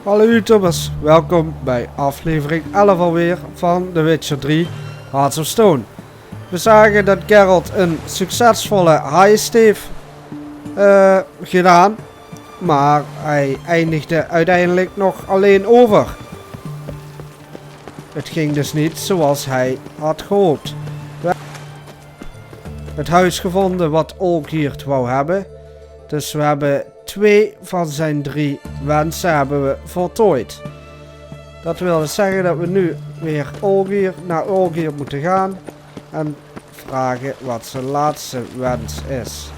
Hallo YouTubers, welkom bij aflevering 11 alweer van The Witcher 3 Hearts of Stone. We zagen dat Geralt een succesvolle heist heeft gedaan, maar hij eindigde uiteindelijk nog alleen over. Het ging dus niet zoals hij had gehoopt. We hebben het huis gevonden wat Olgierd wou hebben, dus we hebben 2 van zijn 3 wensen hebben we voltooid. Dat wil dus zeggen dat we nu weer naar Olgierd moeten gaan en vragen wat zijn laatste wens is.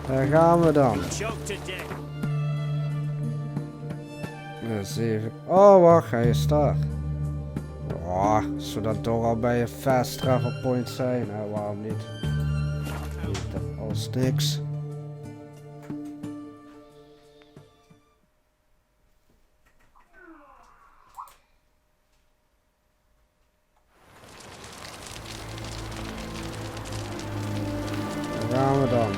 Daar gaan we dan. Eens even. Oh wacht, hij is daar. Oh, zodat toch al bij een fast travel point zijn. Nou, waarom niet? Dat als niks. Daar gaan we dan.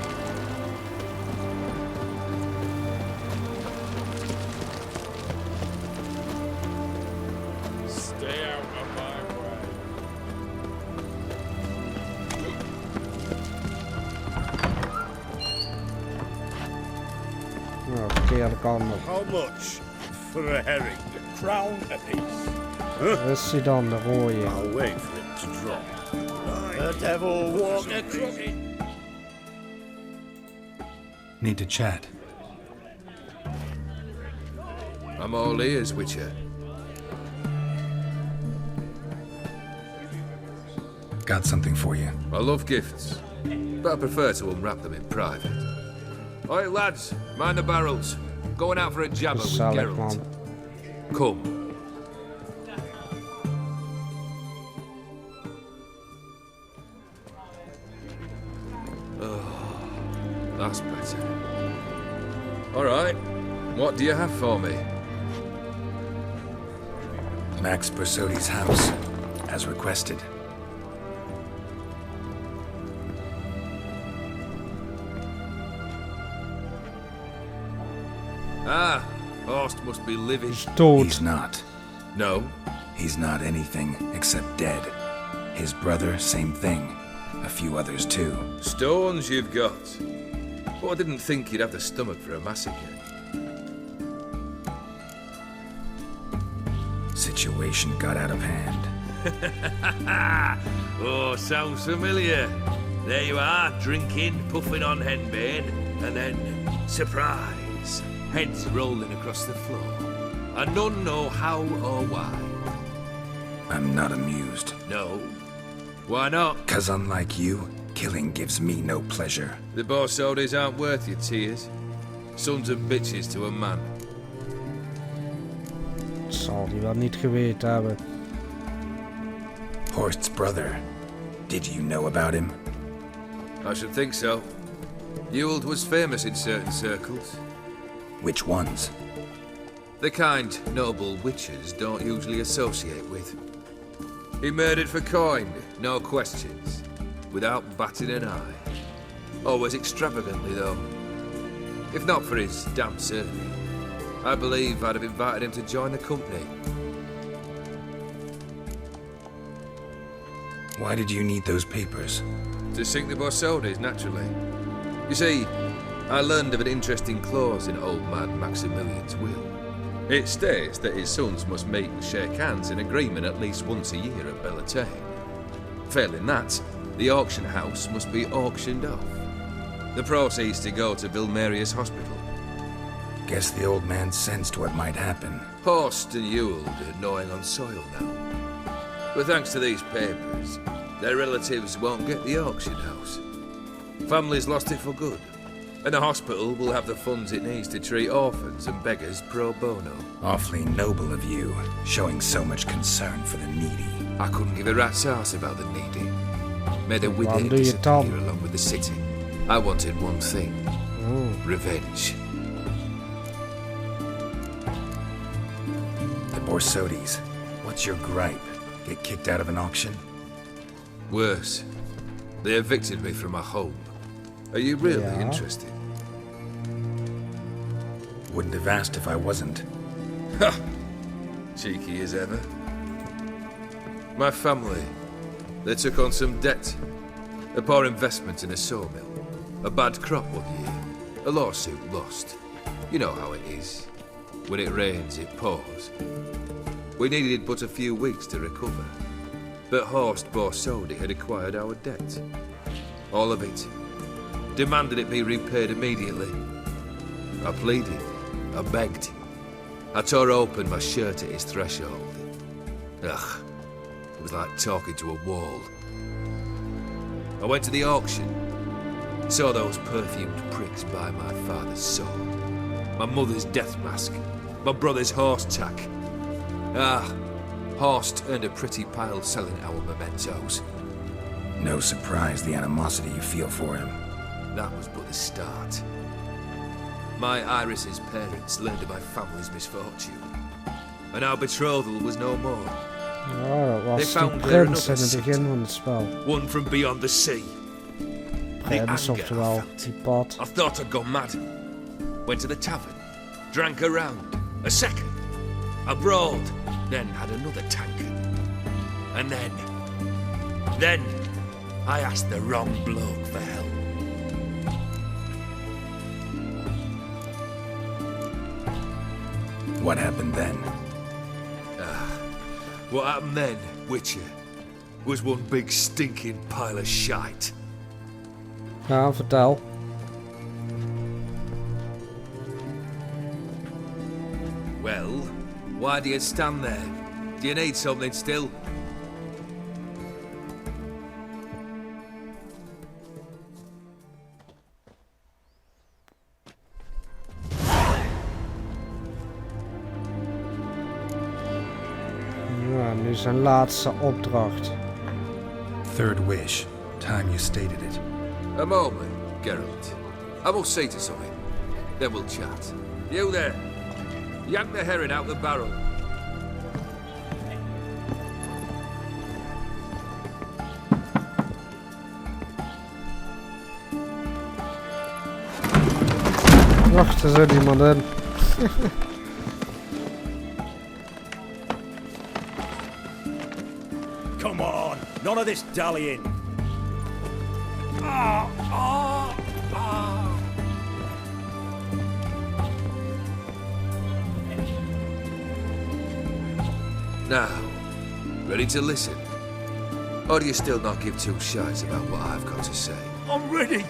Verkeerde kant op. How much for a herring? A crown apiece. Is hij dan, de rode? I'll wait for it to drop. The devil walked across it. Need to chat. I'm all ears, Witcher. Got something for you. I love gifts, but I prefer to unwrap them in private. Oi, lads, mind the barrels. Going out for a jabber with Gezellig, Geralt. man. Come. Oh, that's better. All right, what do you have for me? Max Bersodi's house, as requested. Ah, Horst must be living. Dood. He's not. No? He's not anything except dead. His brother, same thing. A few others too. Stones you've got. Oh, I didn't think you'd have the stomach for a massacre. Situation got out of hand. Oh, sounds familiar. There you are, drinking, puffing on henbane, and then, surprise, heads rolling across the floor. And none know how or why. I'm not amused. No? Why not? 'Cause unlike you, killing gives me no pleasure. The Borsodis aren't worth your tears. Sons of bitches to a man. Zal hij wel niet geweten hebben. Horst's brother. Did you know about him? I should think so. Ewald was famous in certain circles. Which ones? The kind noble witches don't usually associate with. He murdered for coin, no questions, without batting an eye. Always extravagantly, though. If not for his damn Serie, I believe I'd have invited him to join the company. Why did you need those papers? To sink the Borsodis, naturally. You see, I learned of an interesting clause in old man Maximilian's will. It states that his sons must meet and shake hands in agreement at least once a year at Bellatane. Failing that, the auction house must be auctioned off. The proceeds to go to Vilmerius Hospital. Guess the old man sensed what might happen. Horst and Ewald are gnawing on soil now. But thanks to these papers, their relatives won't get the auction house. Families lost it for good. And the hospital will have the funds it needs to treat orphans and beggars pro bono. Awfully noble of you, showing so much concern for the needy. I couldn't give a rat's ass about the needy. Made a with Waarom it doe je het dan? disappear along with the city. I wanted one thing. Revenge. The Borsodis. What's your gripe? Get kicked out of an auction? Worse. They evicted me from my home. Are you really Yeah. interested? Wouldn't have asked if I wasn't. Ha! Cheeky as ever. My family, they took on some debt. A poor investment in a sawmill. A bad crop one year. A lawsuit lost. You know how it is. When it rains, it pours. We needed but a few weeks to recover. But Horst Borsodi had acquired our debt. All of it. Demanded it be repaid immediately. I pleaded. I begged. I tore open my shirt at his threshold. Ugh. It was like talking to a wall. I went to the auction. Saw those perfumed pricks by my father's sword. My mother's death mask. My brother's horse tack. Ah, Horst earned a pretty pile selling our mementos. No surprise the animosity you feel for him. That was but the start. My Iris's parents learned of my family's misfortune. And our betrothal was no more. Ja, dat They was de found there prins in another het begin sister. van het spel. One from beyond the sea. Prins, anger oftewel, I felt. die pad. I thought I'd gone mad. Went to the tavern. Drank a round. A second. A broad. Then had another tankard. And then I asked the wrong bloke for help. What happened then? What happened then, Witcher, was one big stinking pile of shite. Ja, vertel. Well, why do you stand there? Do you need something still? Ja, nu zijn laatste opdracht. Third wish. Time you stated it. A moment, Geralt. I must say to something. Then we'll chat. You there. Yank the herring out the barrel. Wacht, er zit iemand in. Come on, none of this dallying. Now, ready to listen? Or do you still not give two shites about what I've got to say? I'm ready.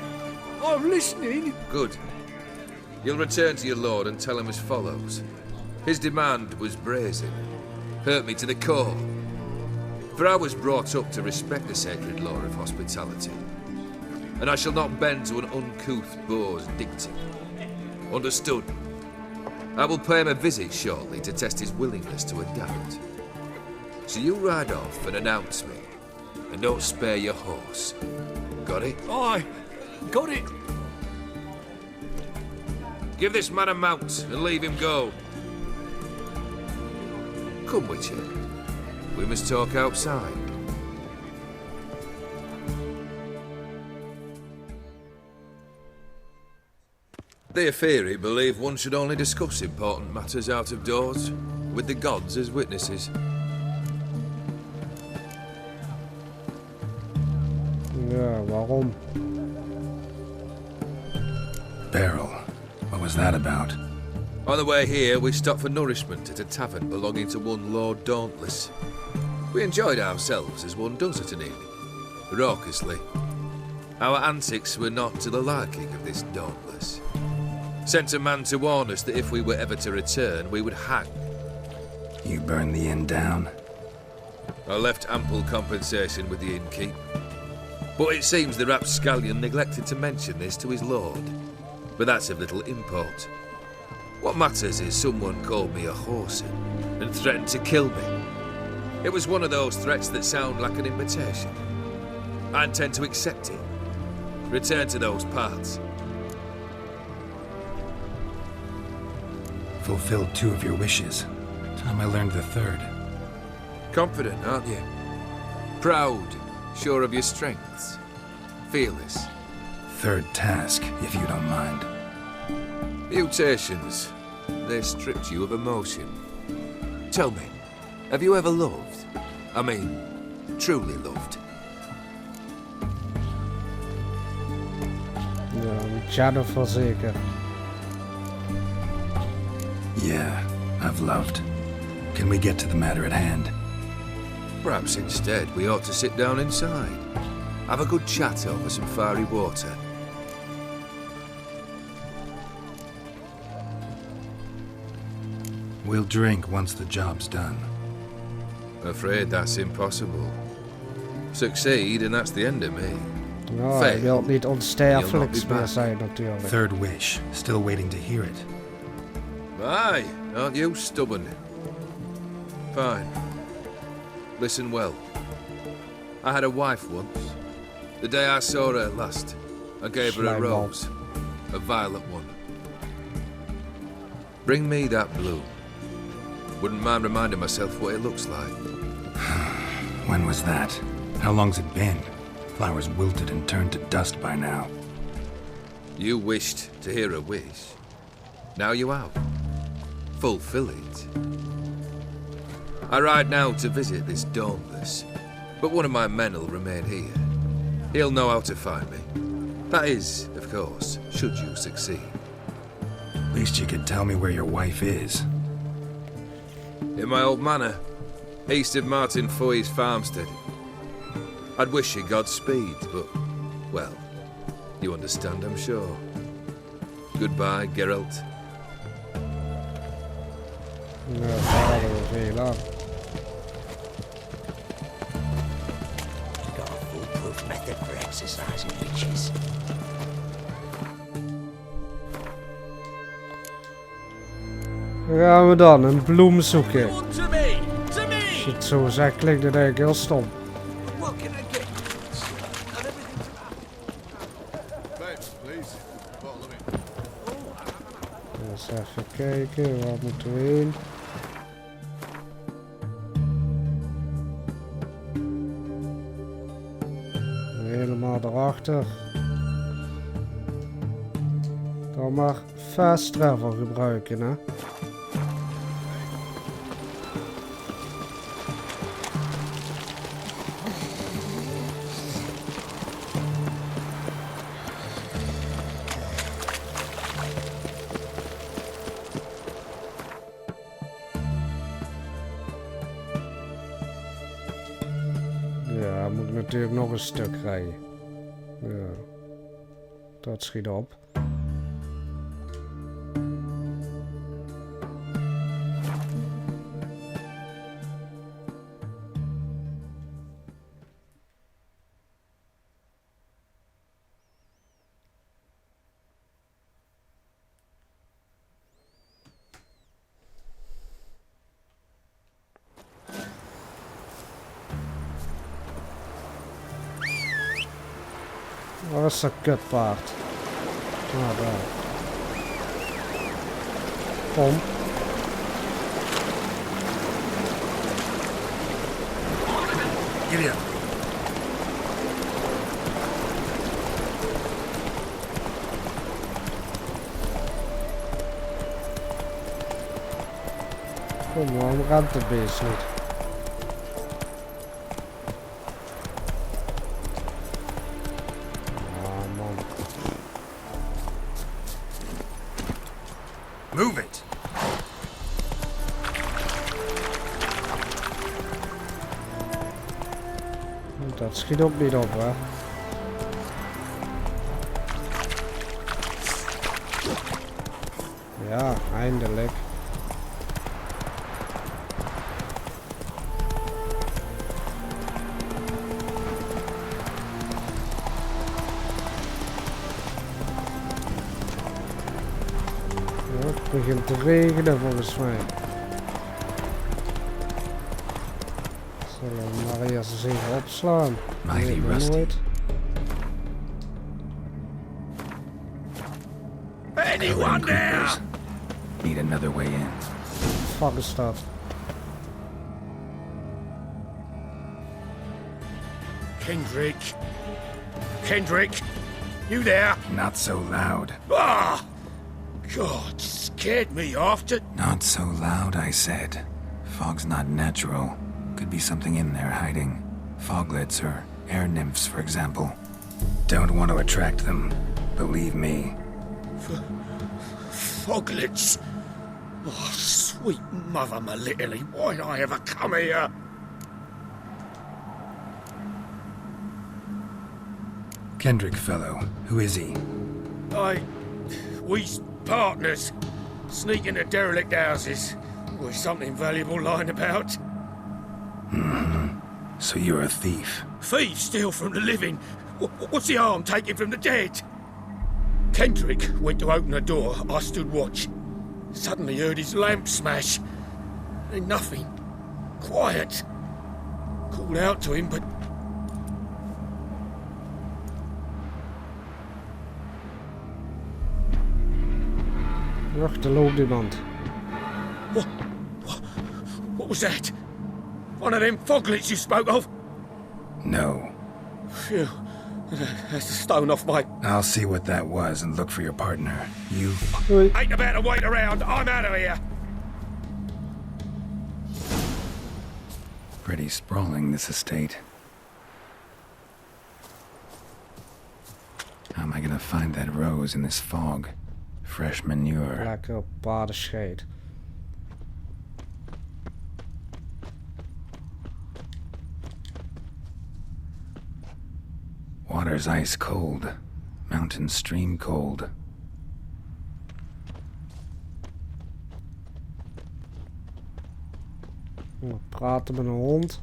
I'm listening. Good. You'll return to your lord and tell him as follows. His demand was brazen. Hurt me to the core. For I was brought up to respect the sacred law of hospitality. And I shall not bend to an uncouth boor's dictum. Understood? I will pay him a visit shortly to test his willingness to adapt. So you ride off and announce me. And don't spare your horse. Got it? Aye, got it. Give this man a mount and leave him go. Come, Witcher. We must talk outside. The Ephiri believe one should only discuss important matters out of doors, with the gods as witnesses. Ja, waarom? Beryl. What was that about? On the way here, we stopped for nourishment at a tavern belonging to one Lord Dauntless. We enjoyed ourselves as one does at an evening, raucously. Our antics were not to the liking of this Dauntless. Sent a man to warn us that if we were ever to return, we would hang. You burned the inn down? I left ample compensation with the innkeep. But it seems the rapscallion neglected to mention this to his lord. But that's of little import. What matters is someone called me a whoreson and threatened to kill me. It was one of those threats that sound like an invitation. I intend to accept it. Return to those parts. Fulfilled 2 of your wishes. Time I learned the 3rd. Confident, aren't you? Proud, sure of your strengths. Fearless. 3rd task, if you don't mind. Mutations. They stripped you of emotion. Tell me, have you ever loved? I mean, truly loved? Ja, Jennifer zeker. Yeah, I've loved. Can we get to the matter at hand? Perhaps instead we ought to sit down inside. Have a good chat over some fiery water. We'll drink once the job's done. Afraid that's impossible. Succeed and that's the end of me. Nou, hij wil niet onsterfelijk meer zijn natuurlijk. Third wish. Still waiting to hear it. Aye, aren't you stubborn? Fine. Listen well. I had a wife once. The day I saw her last, I gave her a rose. A violet one. Bring me that bloom. Wouldn't mind reminding myself what it looks like. When was that? How long's it been? Flowers wilted and turned to dust by now. You wished to hear a wish. Now you have. Fulfill it. I ride now to visit this dauntless, but one of my men will remain here. He'll know how to find me. That is, of course, should you succeed. At least you could tell me where your wife is. In my old manor, east of Martin Foy's farmstead. I'd wish you Godspeed, but, well, you understand, I'm sure. Goodbye, Geralt. Ja, dat hadden we veel aan. Got a foolproof method for exercising witches. Gaan we dan een bloem zoeken. To me! To me! Als je het zo zegt, klinkt het eigenlijk heel stom. What can I get? And everything's Thanks, please. Bottle of it. Dus even kijken, waar moeten we heen? Helemaal erachter. Dan maar fast travel gebruiken, hè. Ja, moet ik natuurlijk nog een stuk rijden. Ja, dat schiet op. Waar is dat kutpaard? Ah, daar. Kom. Giddy up. Kom, waarom rent het beest niet? Move it. Dat schiet ook niet op, hè? Ja, eindelijk. Het begint te regenen volgens mij. Zullen we maar eerst eens even opslaan? Mighty Nee, rusty. nooit. Anyone there? Need another way in. Fuck is dat? Kendrick. Kendrick. You there? Not so loud. God, scared me off to... Not so loud, I said. Fog's not natural. Could be something in there hiding. Foglets or air nymphs, for example. Don't want to attract them. Believe me. Foglets. Oh, sweet mother, my little, why did I ever come here? Kendrick fellow. Who is he? We's partners. Sneak into derelict houses. With something valuable lying about. So you're a thief. Thieves steal from the living. What's the harm taking from the dead? Kendrick went to open the door. I stood watch. Suddenly heard his lamp smash. Then nothing. Quiet. Called out to him, but... Wacht, er loopt iemand. What was that? One of them foglets you spoke of? No. Phew. That's the stone off my... I'll see what that was and look for your partner. You... Hoi. Ain't about to wait around. I'm out of here. Pretty sprawling, this estate. How am I gonna find that rose in this fog? Fresh manure. Lekker paardenscheet. Water's ice cold. Mountain stream cold. We praten met een hond.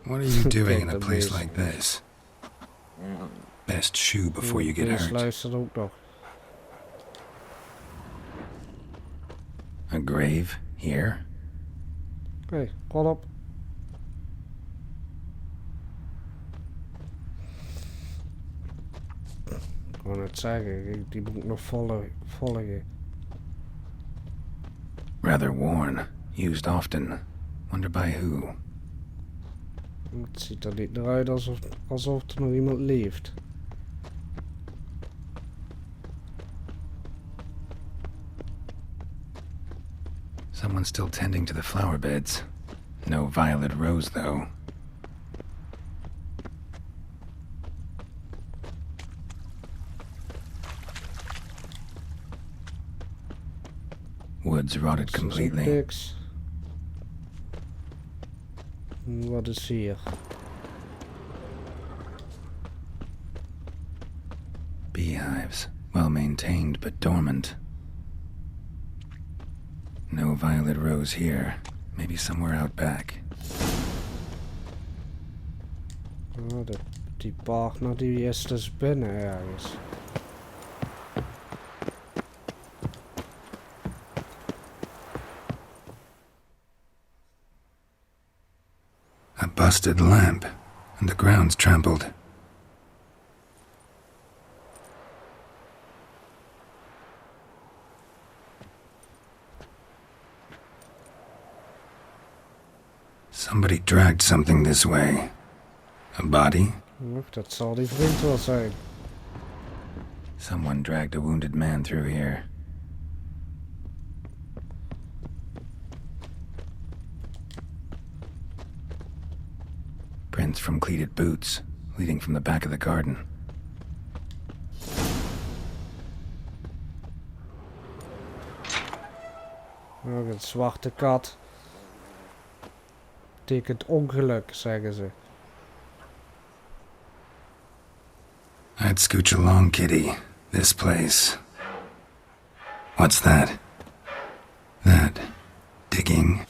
What are you doing in a Kijk, place dat like this? Best shoe before you get Deze hurt. luistert ook nog. A grave? Here? Hé, rot op. Ik wou net zeggen, die moet ik nog volgen. Rather worn. Used often. Wonder by who? Het ziet er niet naar uit alsof er nog iemand leeft. Someone still tending to the flower beds. No violet rose, though. Woods rotted completely. Niks. Wat is hier? Beehives. Well maintained, but dormant. No violet rose here. Maybe somewhere out back. Oh, die partner die is dus binnen ergens. A busted lamp, and the ground's trampled. Somebody dragged something this way. A body? Och, dat zal die vriend wel zijn. Someone dragged a wounded man through here. Prints from cleated boots, leading from the back of the garden. Oh, een zwarte kat. Betekent ongeluk, zeggen ze. I'd scooch along, kitty. This place. What's that? That. Digging.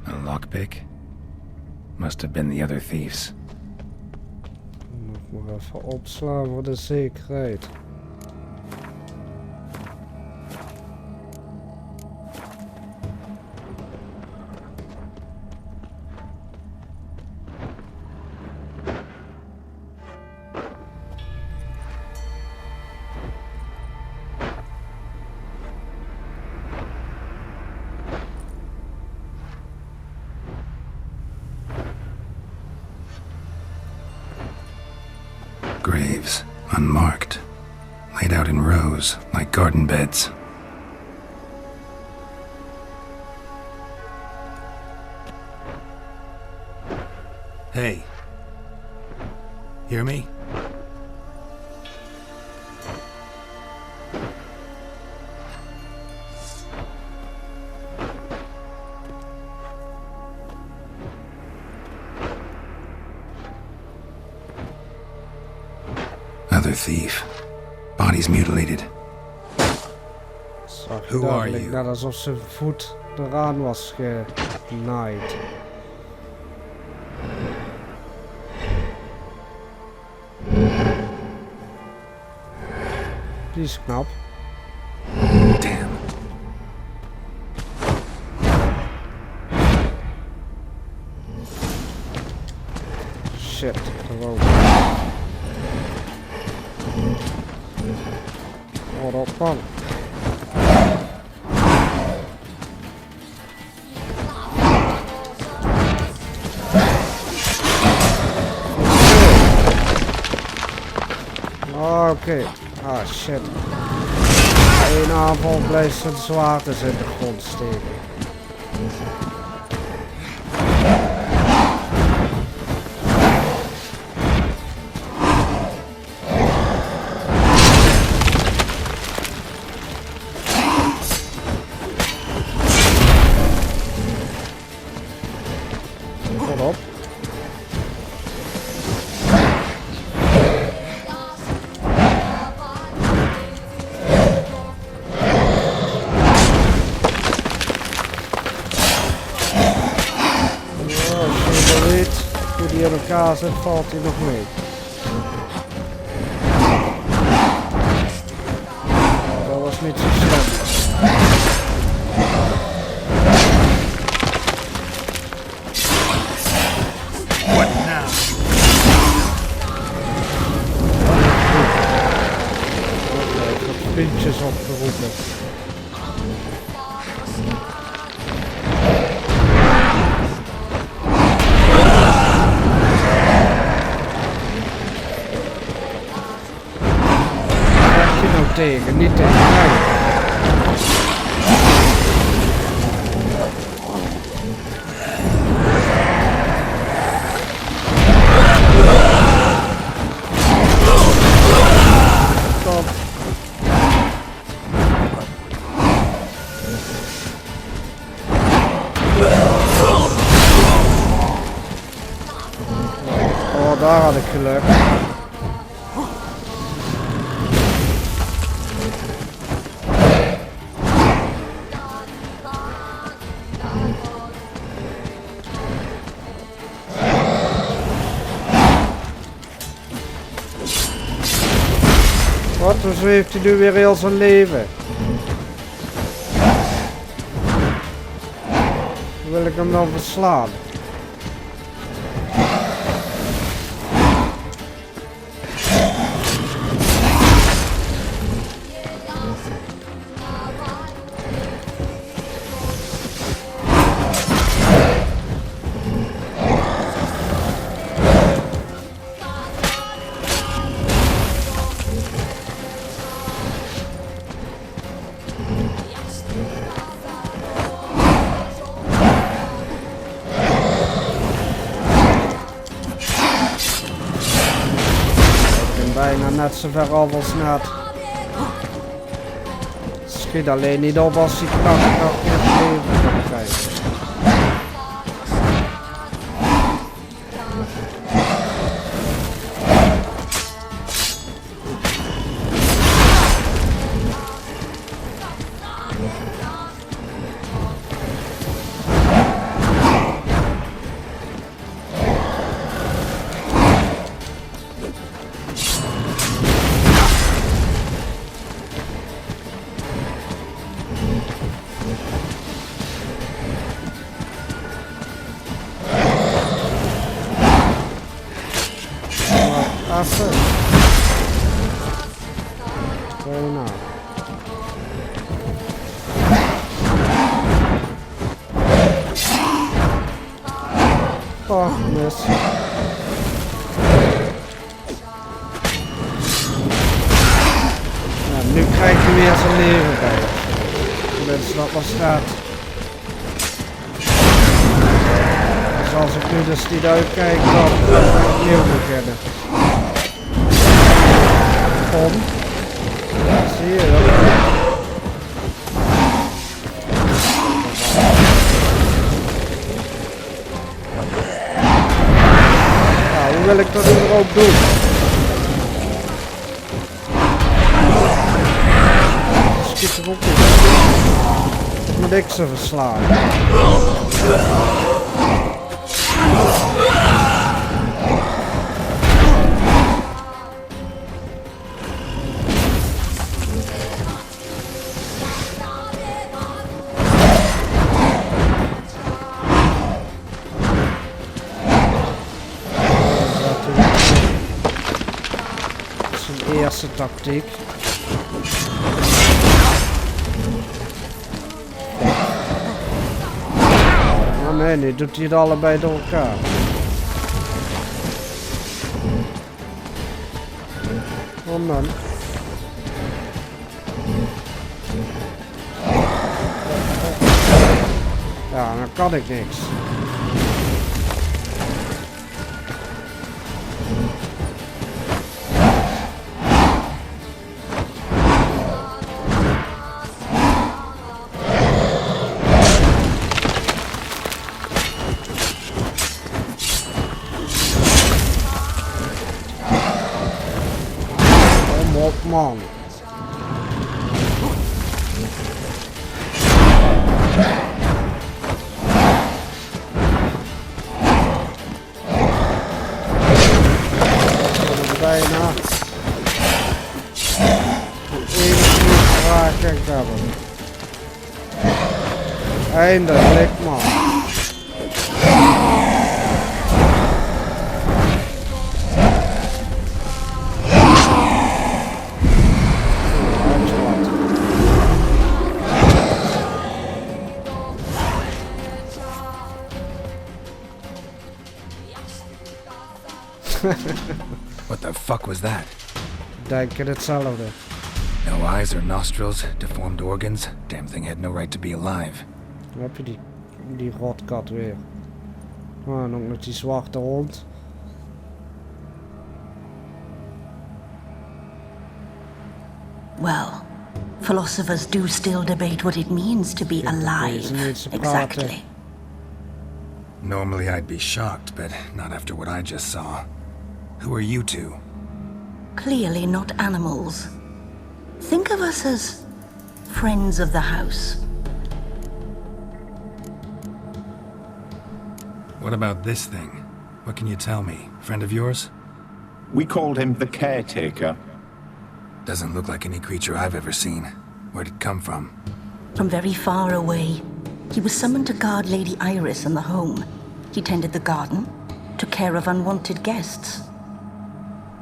A lockpick? Must have been the other thieves. Nog maar even opslaan voor de zekerheid. Graves. Unmarked. laid out in rows like garden beds. Hey. Hear me? Another thief. Bodies mutilated. Zag je Who are duidelijk, you? net alsof zijn voet eraan was genaaid. Die is knap. Damn. Shit, gewoon. Oh, dat kan. Oké. Ah, shit. Eén aanval blijft zijn zwaard dus in de grond steken. Kom op. Hoe die in elkaar zit, valt hij nog mee. Dat was niet zo slim. What now? Ik heb vriendjes opgeroepen. Tegen, niet tegen mij. Stop. Oh, daar had ik geluk. Wat, dus heeft hij nu weer heel zijn leven? Wil ik hem dan verslaan? Bijna net zo ver af als net. Schiet alleen niet op als hij kracht in het leven kan krijgen. Achter. Bijna. Oh, mis. krijgt hij weer zijn leven bij. Tenminste, dat was staat. Dus als ik nu dus niet uitkijk, dan ga ik opnieuw beginnen. Kom. Zie je dat? Nou, hoe wil ik dat überhaupt doen? Schiet er ook niet. Moet ik ze verslaan? Eerste tactiek. Oh nee, nu doet hij het allebei door elkaar. Oh man. Ja, dan kan ik niks. Man. Bijna. Eén vraag kan ik hebben. Eindelijk, man. What the fuck was that? Denk het hetzelfde. No eyes or nostrils, deformed organs. Damn thing had no right to be alive. Dan heb je die rotkat weer. Oh, en ook met die zwarte hond. Well, philosophers do still debate what it means to be alive. Exactly. Normally I'd be shocked, but not after what I just saw. Who are you two? Clearly not animals. Think of us as friends of the house. What about this thing? What can you tell me? Friend of yours? We called him the caretaker. Doesn't look like any creature I've ever seen. Where'd it come from? From very far away. He was summoned to guard Lady Iris and the home. He tended the garden, took care of unwanted guests.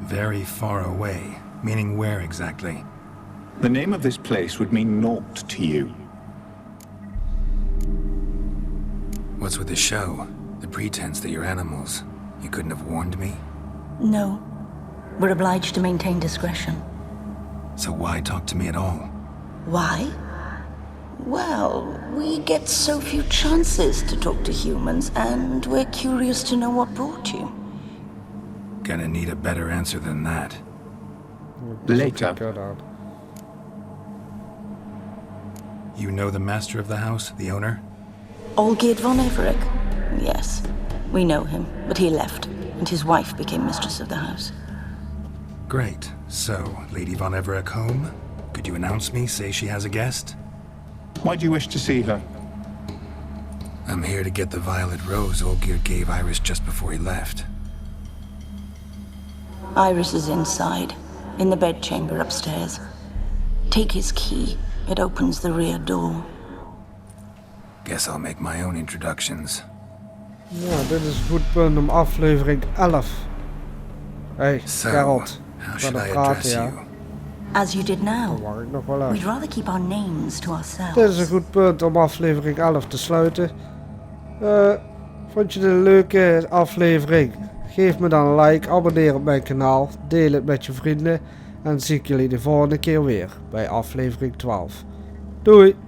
Very far away. Meaning where exactly? The name of this place would mean naught to you. What's with the show? The pretense that you're animals. You couldn't have warned me? No. We're obliged to maintain discretion. So why talk to me at all? Why? Well, we get so few chances to talk to humans, and we're curious to know what brought you. Gonna need a better answer than that. Later. You know the master of the house, the owner? Olgierd von Everec? Yes. We know him, but he left, and his wife became mistress of the house. Great. So, Lady von Everec home? Could you announce me, say she has a guest? Why do you wish to see her? I'm here to get the violet rose Olgierd gave Iris just before he left. Iris is inside, in the bedchamber upstairs. Take his key. It opens the rear door. Guess I'll make my own introductions. Ja, dit is een goed punt om aflevering 11. Hey, So, Geralt. how Ik should ben I aan het address praten, ja. you? As you did now. Dat mag ik nog wel We'd uit. rather keep our names to ourselves. Dit is een goed punt om aflevering 11 te sluiten. Vond je dit een leuke aflevering? Geef me dan een like, abonneer op mijn kanaal, deel het met je vrienden. En zie ik jullie de volgende keer weer bij aflevering 12. Doei!